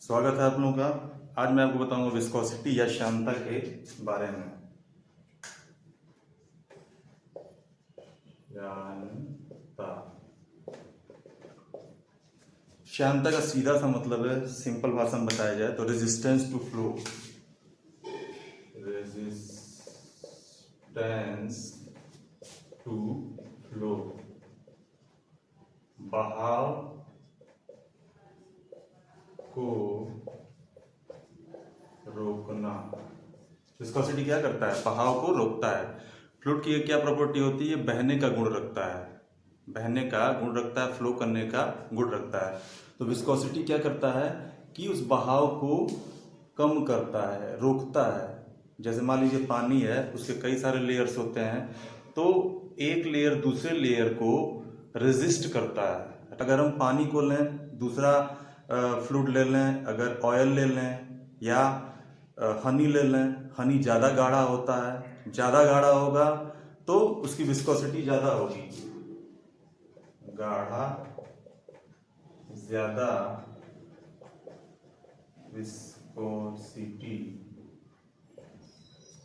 स्वागत है आप लोगों का। आज मैं आपको बताऊंगा विस्कोसिटी या श्यानता के बारे में। श्यानता श्यानता का सीधा सा मतलब है, सिंपल भाषा में बताया जाए तो resistance to flow. Resistance to flow, बहाव को रोकना। विस्कोसिटी क्या करता है? बहाव को रोकता है। फ्लूइड की क्या प्रॉपर्टी होती है? बहने का गुण रखता है। बहने का गुण रखता है, फ्लो करने का गुण रखता है। तो विस्कोसिटी क्या करता है कि उस बहाव को कम करता है, रोकता है। जैसे मान लीजिए पानी है, उसके कई सारे लेयर्स होते हैं, तो एक लेयर दूसरे लेयर को रेजिस्ट करता है। अगर हम पानी को लें, दूसरा फ्लूइड ले लें, अगर ऑयल ले लें या हनी ले लें, हनी ज़्यादा गाढ़ा होता है, ज़्यादा गाढ़ा होगा तो उसकी विस्कोसिटी ज़्यादा होगी। गाढ़ा ज़्यादा विस्कोसिटी।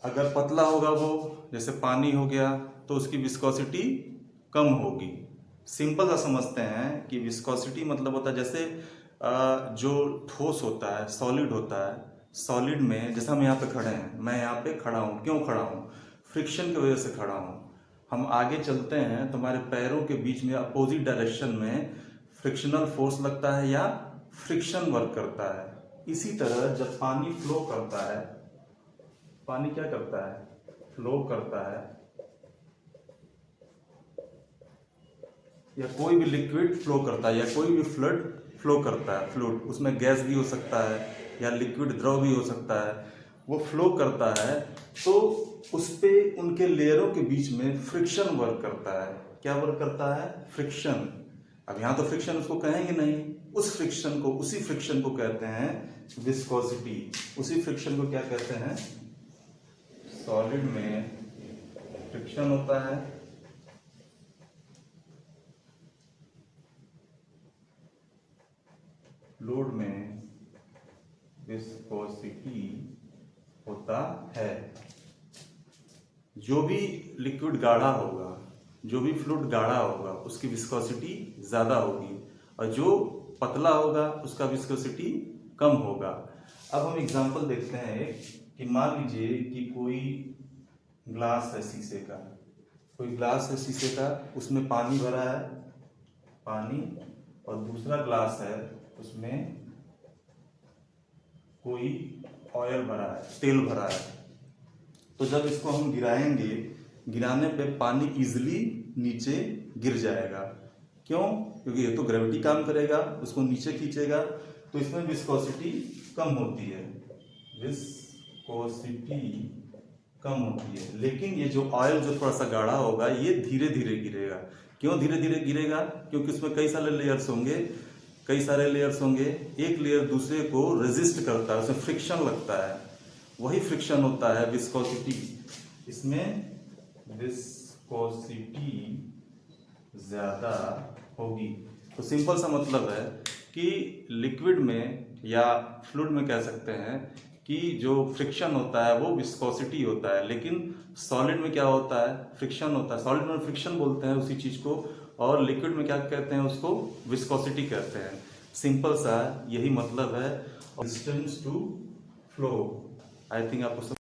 अगर पतला होगा वो, जैसे पानी हो गया, तो उसकी विस्कोसिटी कम होगी। सिंपल सा समझते हैं कि विस्कोसिटी मतलब होता है जैसे जो ठोस होता है, सॉलिड होता है। सॉलिड में जैसे हम यहाँ पे खड़े हैं, मैं यहाँ पे खड़ा हूँ, क्यों खड़ा हूँ? फ्रिक्शन की वजह से खड़ा हूँ। हम आगे चलते हैं तो हमारे पैरों के बीच में अपोजिट डायरेक्शन में फ्रिक्शनल फोर्स लगता है या फ्रिक्शन वर्क करता है। इसी तरह जब पानी फ्लो करता है, पानी क्या करता है? फ्लो करता है, या कोई भी लिक्विड फ्लो करता है, या कोई भी फ्लूइड फ्लो करता है। फ्लूइड उसमें गैस भी हो सकता है या लिक्विड द्रव भी हो सकता है। वो फ्लो करता है तो उस पे उनके लेयरों के बीच में फ्रिक्शन वर्क करता है। क्या वर्क करता है? फ्रिक्शन। अब यहाँ तो फ्रिक्शन उसको कहेंगे नहीं, उस फ्रिक्शन को, उसी फ्रिक्शन को कहते हैं विस्कोसिटी। उसी फ्रिक्शन को क्या कहते हैं? सॉलिड में फ्रिक्शन होता है, फ्लूइड में विस्कोसिटी होता है। जो भी लिक्विड गाढ़ा होगा, जो भी फ्लूइड गाढ़ा होगा, उसकी विस्कोसिटी ज़्यादा होगी, और जो पतला होगा उसका विस्कोसिटी कम होगा। अब हम एग्जांपल देखते हैं एक, कि मान लीजिए कि कोई ग्लास है शीशे का, कोई ग्लास है शीशे का, उसमें पानी भरा है, पानी, और दूसरा ग्लास है, उसमें कोई ऑयल भरा है, तेल भरा है। तो जब इसको हम गिराएंगे, गिराने पे पानी इजीली नीचे गिर जाएगा। क्यों? क्योंकि ये तो ग्रेविटी काम करेगा, उसको नीचे खींचेगा, तो इसमें विस्कोसिटी कम होती है। विस्कोसिटी कम होती है। लेकिन ये जो ऑयल जो थोड़ा सा गाढ़ा होगा, ये धीरे धीरे गिरेगा। क्यों धीरे धीरे गिरेगा? क्योंकि उसमें कई सारे लेयर्स होंगे, कई सारे लेयर्स होंगे। एक लेयर दूसरे को रेजिस्ट करता है, उसमें फ्रिक्शन लगता है, वही फ्रिक्शन होता है विस्कोसिटी। इसमें विस्कोसिटी ज़्यादा होगी। तो सिंपल सा मतलब है कि लिक्विड में या फ्लूइड में कह सकते हैं कि जो फ्रिक्शन होता है वो विस्कोसिटी होता है, लेकिन सॉलिड में क्या होता है? फ्रिक्शन होता है। सॉलिड में फ्रिक्शन बोलते हैं उसी चीज़ को, और लिक्विड में क्या कहते हैं? उसको विस्कोसिटी कहते हैं। सिंपल सा यही मतलब है। Resistance to flow, I think आपको